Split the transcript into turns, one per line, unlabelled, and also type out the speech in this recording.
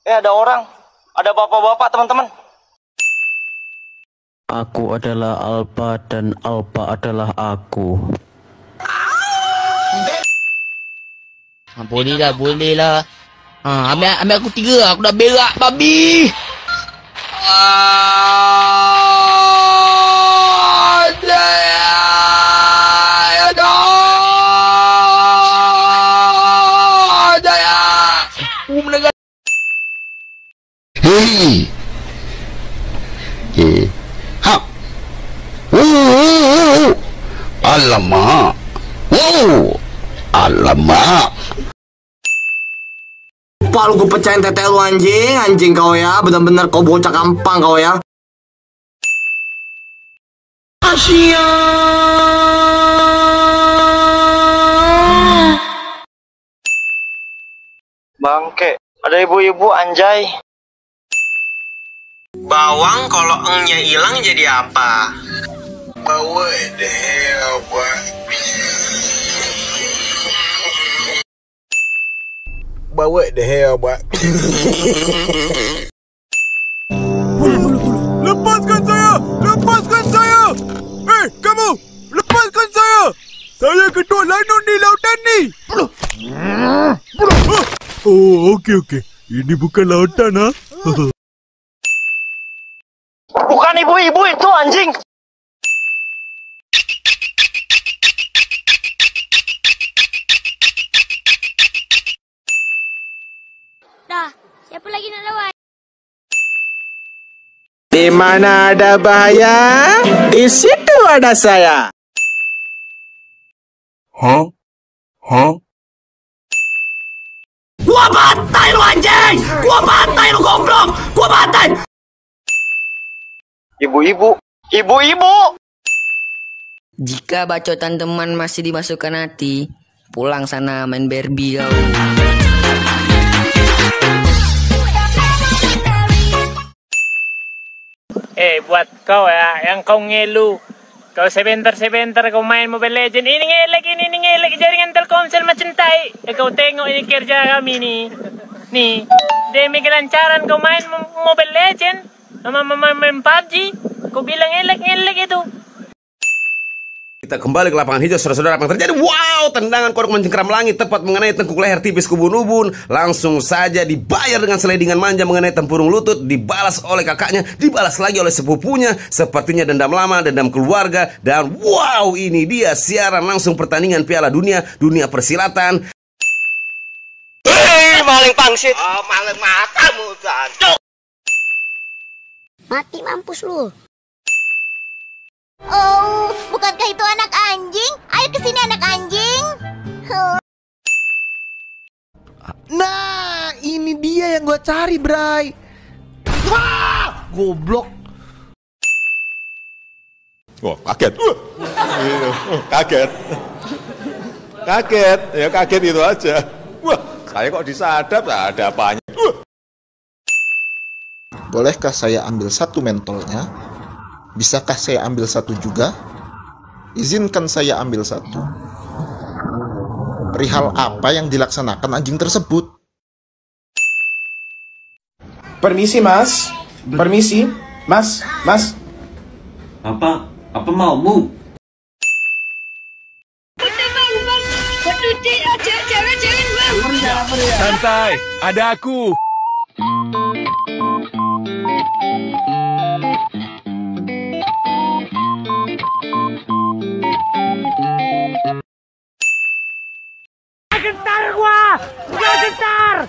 Ada orang. Ada bapak-bapak, teman-teman.
Aku adalah Alpha dan Alpha adalah aku.
Boleh lah. Ambil aku 3, aku dah berak babi.
Hei. Ha. Alamak. Alamak.
Lupa lu gue pecahin tete lu anjing. Anjing kau ya. Bener-bener kau bocah gampang kau ya. Asia. Bangke. Ada ibu-ibu anjay.
Bawang kalau engnya hilang jadi apa? Bawa deh, bawa deh,
Lepaskan saya! Lepaskan saya! Hei, kamu! Lepaskan saya! Saya ketua lanun di lautan ni! Oh, okey. Ini bukan lautan, ha?
Bukan ibu-ibu itu anjing.
Dah, siapa lagi nak lawan?
Di mana ada bahaya, di situ ada saya.
Hah?
Gua bantai lu anjing. Gua bantai lu goblok. Gua bantai. Ibu-ibu.
Jika bacotan teman masih dimasukkan hati, pulang sana main Barbie kau.
Buat kau ya, yang kau ngelu. Kau sebentar kau main Mobile Legend. Ini ngelek jaringan Telkomsel macam tai. Kau tengok ini kerja kami nih. Nih, demi kelancaran kau main Mobile Legend. Main PUBG. Kau bilang ngelek itu.
Kita kembali ke lapangan hijau, saudara-saudara. Apa yang terjadi? Wow, tendangan kodok mencengkeram langit tepat mengenai tengkuk leher tipis kubun-ubun. Langsung saja dibayar dengan slidingan manja mengenai tempurung lutut. Dibalas oleh kakaknya, dibalas lagi oleh sepupunya. Sepertinya dendam lama, dendam keluarga. Dan wow, ini dia siaran langsung pertandingan Piala Dunia persilatan.
Maling pangsit.
Oh, maling matamu, jancuk.
Mati mampus lu. Oh, bukankah itu anak anjing? Ayo ke sini anak anjing.
Nah, ini dia yang gua cari, Bray. Wah, goblok.
Wah, kaget. Kaget. Ya kaget itu aja. Wah, saya kok disadap, ada apanya.
Bolehkah saya ambil satu mentolnya? Bisakah saya ambil satu juga? Izinkan saya ambil satu. Perihal apa yang dilaksanakan anjing tersebut?
Permisi, Mas. Permisi, Mas.
Apa maumu?
Santai, ada aku.
Gentar gua! Gua gentar!